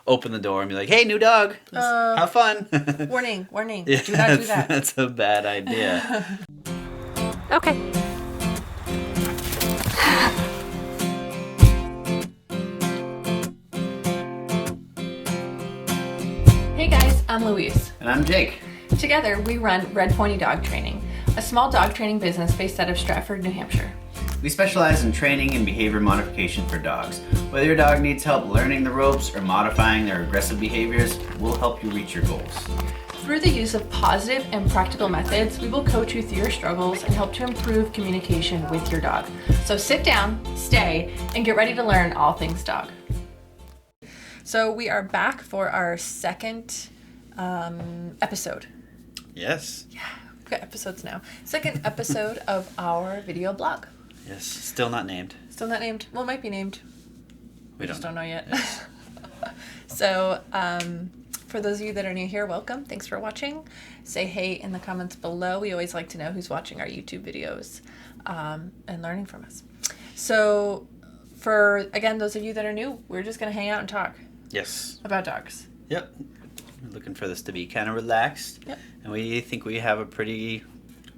open the door and be like, "Hey, new dog, have fun." Warning. Yeah, Do not do that. That's a bad idea. Okay. Hey guys, I'm Louise. And I'm Jake. Together, we run Red Pointy Dog Training, a small dog training business based out of Stratford, New Hampshire. We specialize in training and behavior modification for dogs. Whether your dog needs help learning the ropes or modifying their aggressive behaviors, we'll help you reach your goals. Through the use of positive and practical methods, we will coach you through your struggles and help to improve communication with your dog. So sit down, stay, and get ready to learn all things dog. So we are back for our second episode. Yes. Yeah, we've got episodes now. Second episode of our video blog. Yes. Still not named. Still not named. Well, it might be named. We just don't know yet. Yes. So, for those of you that are new here, welcome. Thanks for watching. Say hey in the comments below. We always like to know who's watching our YouTube videos and learning from us. So, for, again, those of you that are new, we're just going to hang out and talk. Yes. About dogs. Yep. We're looking for this to be kind of relaxed. Yep. And we think we have a pretty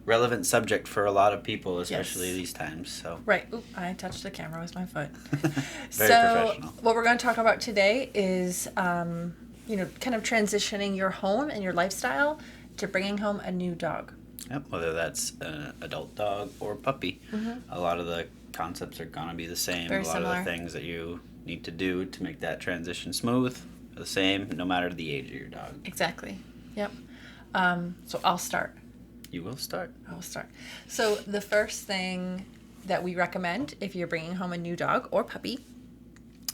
relevant subject for a lot of people, especially Yes. these times. So. Right. Oop, I touched the camera with my foot. Very professional. What we're going to talk about today is, kind of transitioning your home and your lifestyle to bringing home a new dog. Yep. Whether that's an adult dog or puppy, a lot of the concepts are going to be the same. Very a lot similar. of the things that you need to do to make that transition smooth are the same, no matter the age of your dog. Exactly. Yep. So I'll start. You will start. I'll start. So the first thing that we recommend if you're bringing home a new dog or puppy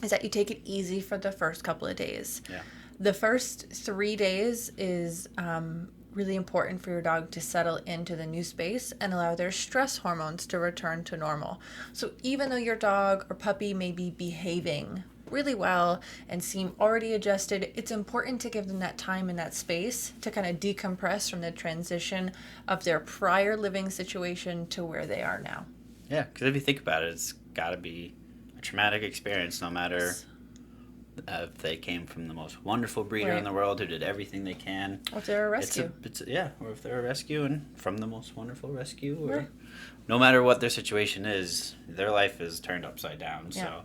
is that you take it easy for the first couple of days. Yeah. The first 3 days is really important for your dog to settle into the new space and allow their stress hormones to return to normal. So even though your dog or puppy may be behaving really well and seem already adjusted, it's important to give them that time and that space to kind of decompress from the transition of their prior living situation to where they are now. Yeah, because if you think about it, it's got to be a traumatic experience, no matter if they came from the most wonderful breeder in the world who did everything they can. Or if they're a rescue. Or if they're a rescue and from the most wonderful rescue. Or no matter what their situation is, their life is turned upside down. Yeah.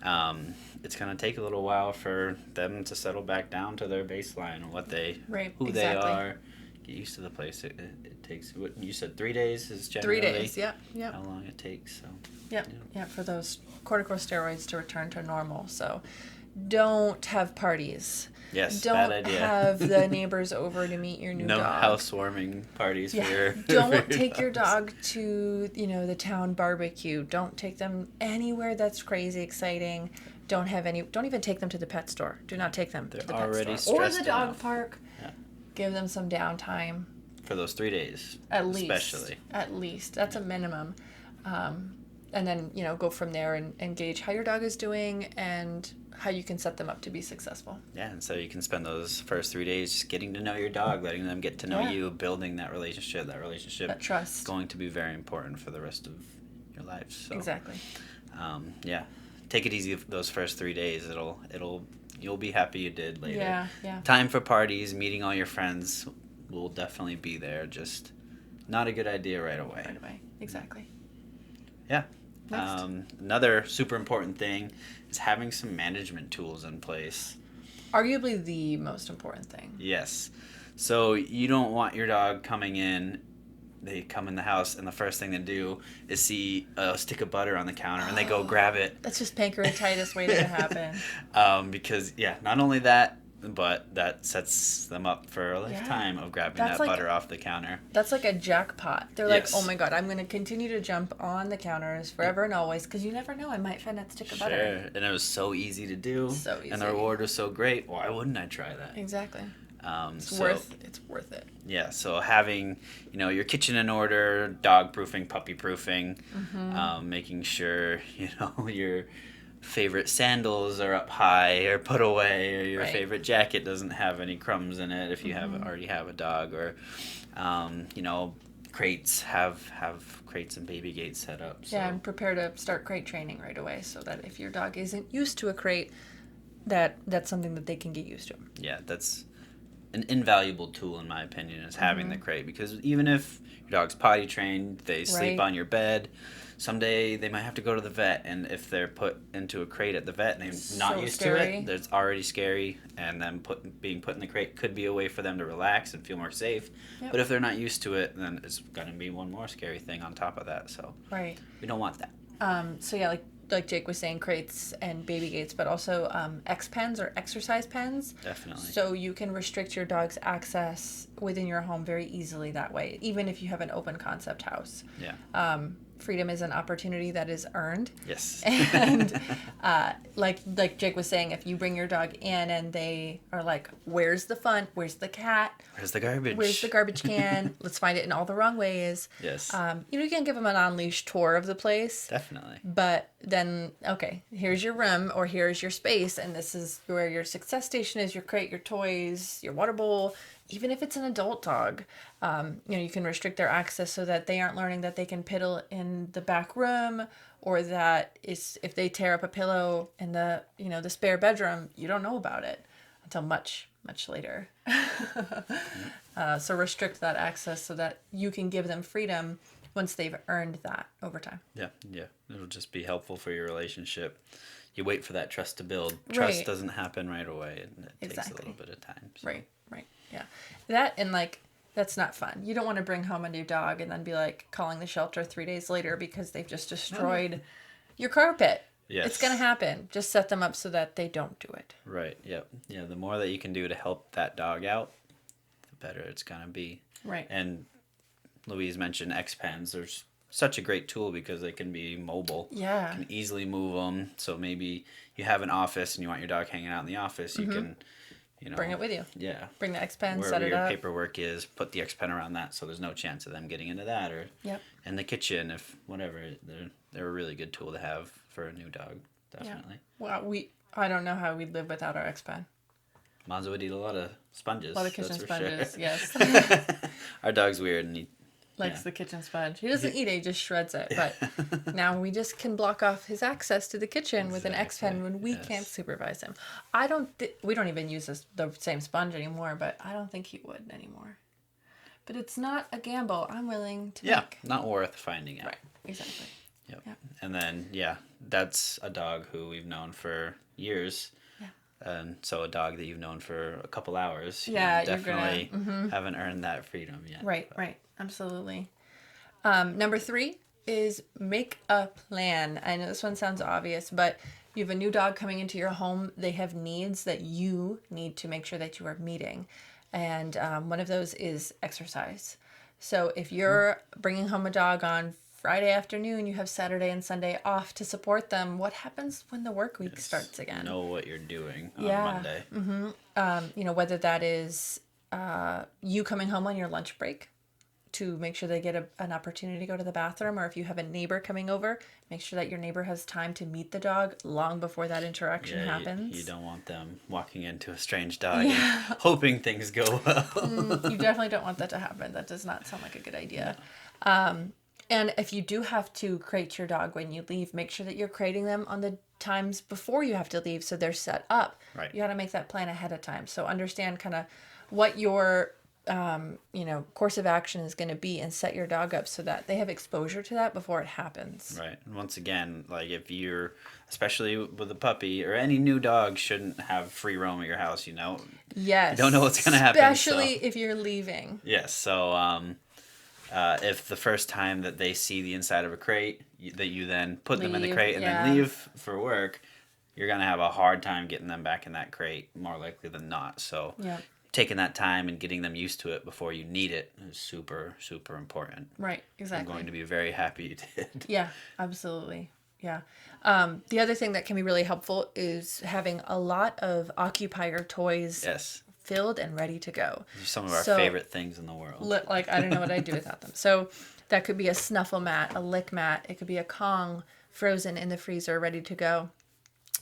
So it's going to take a little while for them to settle back down to their baseline and what they, they are. Get used to the place. It takes, what you said, 3 days is generally 3 days, yeah. how long it takes. So Yeah, for those corticosteroids to return to normal. So don't have parties. Yes, don't bad idea. have the neighbors over to meet your new dog. No housewarming parties for your Don't take your dog to, the town barbecue. Don't take them anywhere that's crazy exciting. Don't even take them to the pet store. Do not take them to the pet store. Or the dog park. Yeah. Give them some downtime. For those 3 days. At least. Especially. At least. That's a minimum. And then, go from there and gauge how your dog is doing and how you can set them up to be successful. Yeah, and so you can spend those first 3 days just getting to know your dog, letting them get to know you, building that relationship. That trust. is going to be very important for the rest of your life. So, exactly. Take it easy those first 3 days. You'll be happy you did later. Yeah. Time for parties, meeting all your friends will definitely be there. Just not a good idea right away. Right away. Exactly. Yeah. Next. Another super important thing is having some management tools in place. Arguably the most important thing. Yes. So you don't want your dog coming in, they come in the house, and the first thing they do is see a stick of butter on the counter, and they go grab it. That's just pancreatitis waiting to happen. Because, not only that, but that sets them up for a lifetime of grabbing that butter off the counter. That's like a jackpot. They're like, oh my God, I'm going to continue to jump on the counters forever and always, because you never know, I might find that stick of butter. Sure, and it was so easy to do. So easy. And the reward was so great. Why wouldn't I try that? Exactly. It's worth it. Yeah, so having, your kitchen in order, dog proofing, puppy proofing, making sure, your favorite sandals are up high or put away, or your favorite jacket doesn't have any crumbs in it if you already have a dog, or crates have crates and baby gates set up. So. Yeah, and prepare to start crate training right away so that if your dog isn't used to a crate, that's something that they can get used to. Yeah, that's an invaluable tool in my opinion, is having the crate, because even if your dog's potty trained, they sleep Right. on your bed. Someday they might have to go to the vet, and if they're put into a crate at the vet and they're not So used scary. to it, that's already scary. And then being put in the crate could be a way for them to relax and feel more safe. Yep. But if they're not used to it, then it's going to be one more scary thing on top of that. So Right. we don't want that. So yeah, like Jake was saying, crates and baby gates, but also X pens or exercise pens. Definitely. So you can restrict your dog's access within your home very easily that way, even if you have an open concept house. Yeah. Freedom is an opportunity that is earned. Yes. And like Jake was saying, if you bring your dog in and they are like, where's the fun? Where's the cat? Where's the garbage? Where's the garbage can? Let's find it in all the wrong ways. Yes. You can give them an on-leash tour of the place. Definitely. But then, okay, here's your room or here's your space, and this is where your success station is, your crate, your toys, your water bowl. Even if it's an adult dog, you can restrict their access so that they aren't learning that they can piddle in the back room, or that if they tear up a pillow in the spare bedroom, you don't know about it until much, much later. So restrict that access so that you can give them freedom once they've earned that over time. Yeah. It'll just be helpful for your relationship. You wait for that trust to build. Trust Right. doesn't happen right away, and it takes a Exactly. little bit of time. So. Right. Yeah. That and that's not fun. You don't want to bring home a new dog and then be like calling the shelter 3 days later because they've just destroyed your carpet. Yes. It's going to happen. Just set them up so that they don't do it. Right. Yep. Yeah. The more that you can do to help that dog out, the better it's gonna be. Right. And Louise mentioned X pens. There's such a great tool because they can be mobile. Yeah. You can easily move them. So maybe you have an office and you want your dog hanging out in the office. You can, Bring it with you. Yeah. Bring the X pen, Wherever set it your up. paperwork is, put the X pen around that, so there's no chance of them getting into that, or Yep. in the kitchen, if whatever. They're a really good tool to have for a new dog. Definitely. Well, I don't know how we'd live without our X pen. Monzo would eat a lot of sponges. A lot of kitchen that's for sponges, sure. yes. Our dog's weird, and he Likes Yeah. the kitchen sponge. He doesn't eat it, he just shreds it. But now we just can block off his access to the kitchen with an X pen when we Yes. can't supervise him. We don't even use the same sponge anymore, but I don't think he would anymore. But it's not a gamble I'm willing to Yeah, make. not worth finding out. Right, exactly. Yep. Yeah. And then, that's a dog who we've known for years. Yeah. And so a dog that you've known for a couple hours. Yeah, you you're gonna- definitely haven't earned that freedom yet. Right, right. Absolutely. Number 3 is make a plan. I know this one sounds obvious, but you have a new dog coming into your home. They have needs that you need to make sure that you are meeting. And one of those is exercise. So if you're bringing home a dog on Friday afternoon, you have Saturday and Sunday off to support them. What happens when the work week starts again? Know what you're doing on Yeah. Monday. Whether that is you coming home on your lunch break to make sure they get an opportunity to go to the bathroom, or if you have a neighbor coming over, make sure that your neighbor has time to meet the dog long before that interaction happens. You don't want them walking into a strange dog and hoping things go well. You definitely don't want that to happen. That does not sound like a good idea. And if you do have to crate your dog when you leave, make sure that you're crating them on the times before you have to leave so they're set up. Right. You got to make that plan ahead of time. So understand kind of what your course of action is going to be, and set your dog up so that they have exposure to that before it happens. Right. And once again, like if you're, especially with a puppy or any new dog, shouldn't have free roam at your house, Yes. You don't know what's going to happen. Especially if you're leaving. Yes. So if the first time that they see the inside of a crate, that you then put them in the Leave, crate and yeah. then leave for work, you're going to have a hard time getting them back in that crate, more likely than not. So Yeah. taking that time and getting them used to it before you need it is super, super important. Right. Exactly. I'm going to be very happy you did. Yeah, absolutely. Yeah. The other thing that can be really helpful is having a lot of occupier toys Yes. filled and ready to go. These are some of our So- favorite things in the world. Like, I don't know what I'd do without them. So that could be a snuffle mat, a lick mat. It could be a Kong frozen in the freezer, ready to go.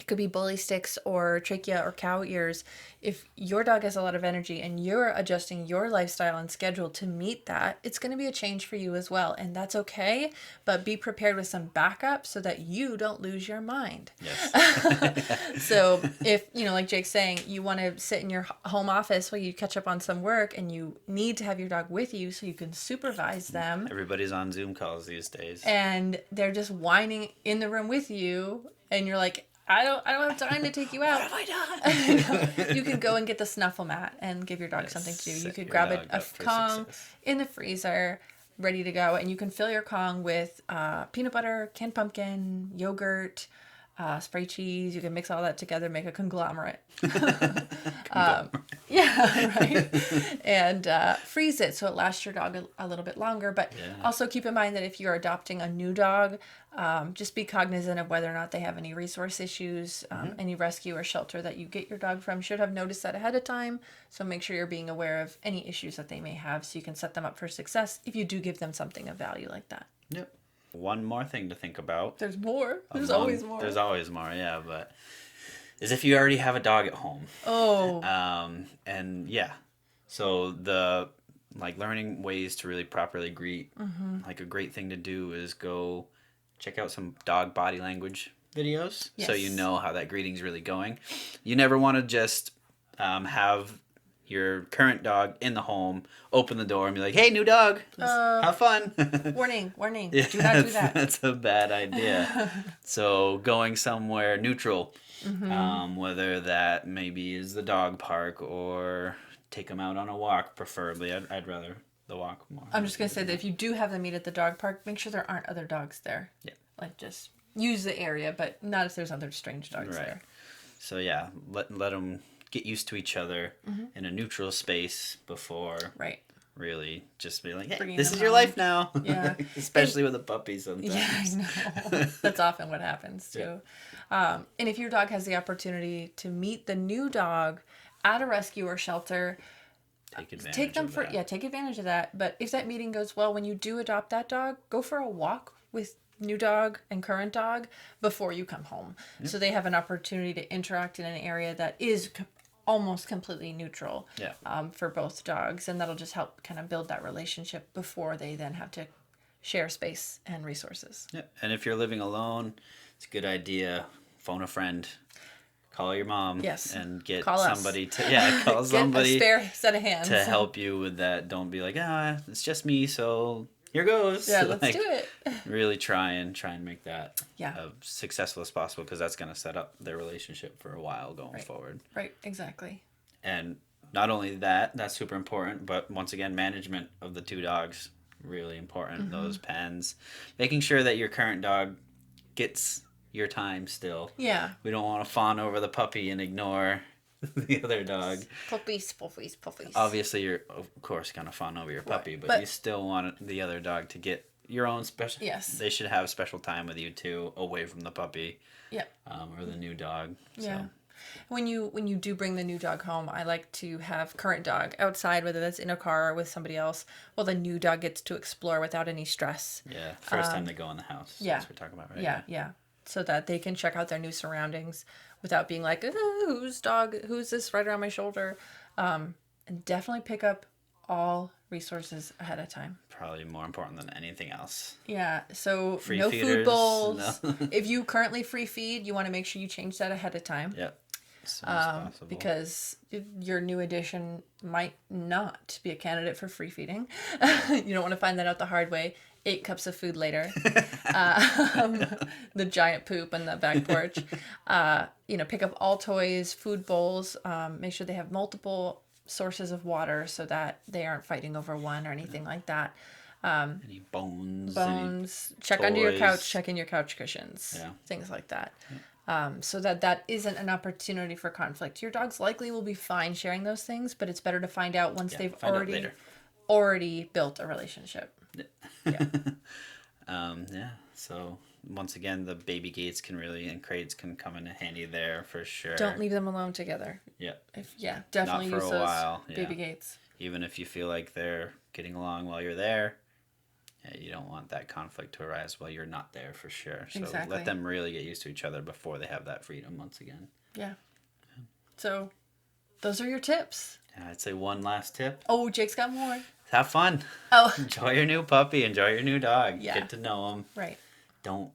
it could be bully sticks or trachea or cow ears. If your dog has a lot of energy and you're adjusting your lifestyle and schedule to meet that, it's going to be a change for you as well. And that's okay, but be prepared with some backup so that you don't lose your mind. Yes. So if, like Jake's saying, you want to sit in your home office while you catch up on some work and you need to have your dog with you so you can supervise them. Everybody's on Zoom calls these days. And they're just whining in the room with you and you're like, I don't have time to take you out. What have I done? You can go and get the snuffle mat and give your dog something to do. You could grab a Kong in the freezer, ready to go, and you can fill your Kong with peanut butter, canned pumpkin, yogurt, spray cheese. You can mix all that together, make a conglomerate. Yeah, right. And freeze it so it lasts your dog a little bit longer. But also keep in mind that if you're adopting a new dog, just be cognizant of whether or not they have any resource issues. Any rescue or shelter that you get your dog from should have noticed that ahead of time. So make sure you're being aware of any issues that they may have so you can set them up for success if you do give them something of value like that. Yep. One more thing to think about. There's more. There's always more. There's always more, yeah. But is if you already have a dog at home. Oh. And yeah. So learning ways to really properly greet. Like a great thing to do is go check out some dog body language videos. Yes. So you know how that greeting's really going. You never want to just have your current dog in the home, open the door and be like, hey, new dog, have fun. Warning. Yeah, Do not do that. That's a bad idea. So going somewhere neutral, whether that maybe is the dog park or take them out on a walk, preferably. I'd rather the walk more. I'm just going to say that if you do have them meet at the dog park, make sure there aren't other dogs there. Yeah. Like just use the area, but not if there's other strange dogs there. So yeah, let them get used to each other in a neutral space before really just be like, hey, this is your life now. Yeah. Especially with a puppy sometimes. Yeah, I know. That's often what happens too. Yeah. And if your dog has the opportunity to meet the new dog at a rescue or shelter, take advantage of that. But if that meeting goes well, when you do adopt that dog, go for a walk with new dog and current dog before you come home. So they have an opportunity to interact in an area that is almost completely neutral for both dogs, and that'll just help kind of build that relationship before they then have to share space and resources. Yeah, and if you're living alone, it's a good idea. Phone a friend, call your mom, and get somebody to call somebody. Get a spare set of hands to help you with that. Don't be like, it's just me, so here goes. Yeah, let's do it. Really try and make that as successful as possible, because that's going to set up their relationship for a while going forward. Right, exactly. And not only that's super important, but once again, management of the two dogs, really important. Those pens, making sure that your current dog gets your time still. Yeah. We don't want to fawn over the puppy and ignore the other dog. Puppies. Obviously, you're, of course, going to fawn over your puppy, but you still want the other dog to get your own special... Yes. They should have special time with you, too, away from the puppy. Yep. Or the new dog. Yeah. So. When you do bring the new dog home, I like to have current dog outside, whether that's in a car or with somebody else, while the new dog gets to explore without any stress. Yeah, first time they go in the house. Yeah. That's what we're talking about, right? Yeah. So that they can check out their new surroundings without being like, whose this right around my shoulder? And definitely pick up all resources ahead of time. Probably more important than anything else. Yeah, so Free no feeders, food bowls. No. If you currently free feed, you want to make sure you change that ahead of time. Yep. As soon as possible. Because your new addition might not be a candidate for free feeding. You don't want to find that out the hard way. 8 cups of food later. The giant poop on the back porch. Pick up all toys, food bowls. Make sure they have multiple sources of water so that they aren't fighting over one or anything like that. Any bones. Check toys. under your couch. Check in your couch cushions. Yeah. Things like that. So that isn't an opportunity for conflict. Your dogs likely will be fine sharing those things, but it's better to find out once they've already built a relationship. Yeah. So once again, the baby gates and crates can come in handy there for sure. Don't leave them alone together. Yeah. Definitely Not for use a those while. baby gates. Even if you feel like they're getting along while you're there, Yeah, you don't want that conflict to arise while you're not there for sure. So Exactly. let them really get used to each other before they have that freedom once again. Yeah. So those are your tips. Yeah, I'd say one last tip. Oh, Jake's got more. Have fun. Oh. Enjoy your new puppy. Enjoy your new dog. Yeah. Get to know them. Right. Don't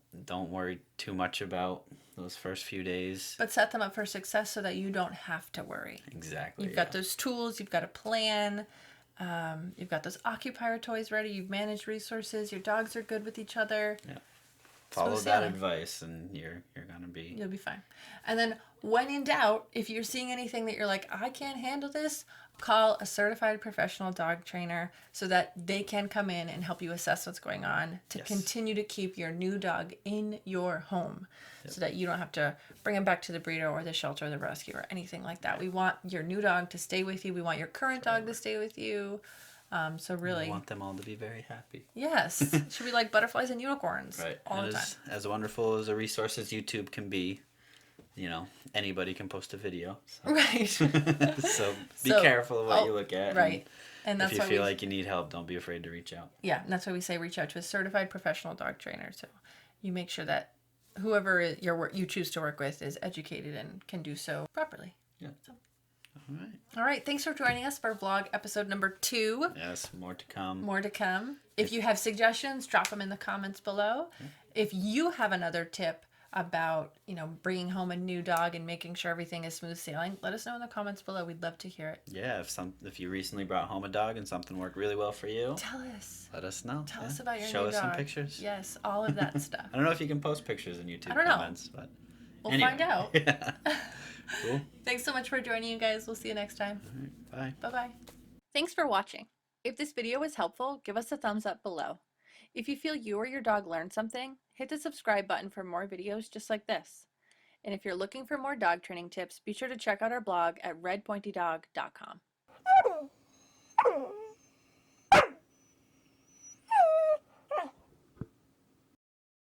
worry too much about those first few days. But set them up for success so that you don't have to worry. Exactly. You've got those tools. You've got a plan. You've got those occupier toys ready. You've managed resources. Your dogs are good with each other. Yeah. Follow that advice and you're going to be... You'll be fine. And then when in doubt, if you're seeing anything that you're like, I can't handle this, call a certified professional dog trainer so that they can come in and help you assess what's going on to continue to keep your new dog in your home so that you don't have to bring him back to the breeder or the shelter or the rescue or anything like that. We want your new dog to stay with you. We want your current dog to stay with you. So really, we want them all to be very happy. Yes. Should be like butterflies and unicorns all the time. As wonderful as a resource as YouTube can be, anybody can post a video. So. Right. So be careful of what you look at. Right. And that's if you feel like you need help, don't be afraid to reach out. Yeah, and that's why we say reach out to a certified professional dog trainer. So you make sure that whoever you choose to work with is educated and can do so properly. Yeah. So. All right. Thanks for joining us for vlog episode number 2. Yes, more to come. More to come. If you have suggestions, drop them in the comments below. Yeah. If you have another tip about, bringing home a new dog and making sure everything is smooth sailing, let us know in the comments below. We'd love to hear it. Yeah, if you recently brought home a dog and something worked really well for you, tell us. Let us know. Tell us about your Show new us dog. Some pictures. Yes, all of that stuff. I don't know if you can post pictures in YouTube comments, but we'll find out. Yeah. Cool. Thanks so much for joining, you guys. We'll see you next time. All right, bye. Bye-bye. Thanks for watching. If this video was helpful, give us a thumbs up below. If you feel you or your dog learned something, hit the subscribe button for more videos just like this. And if you're looking for more dog training tips, be sure to check out our blog at redpointydog.com.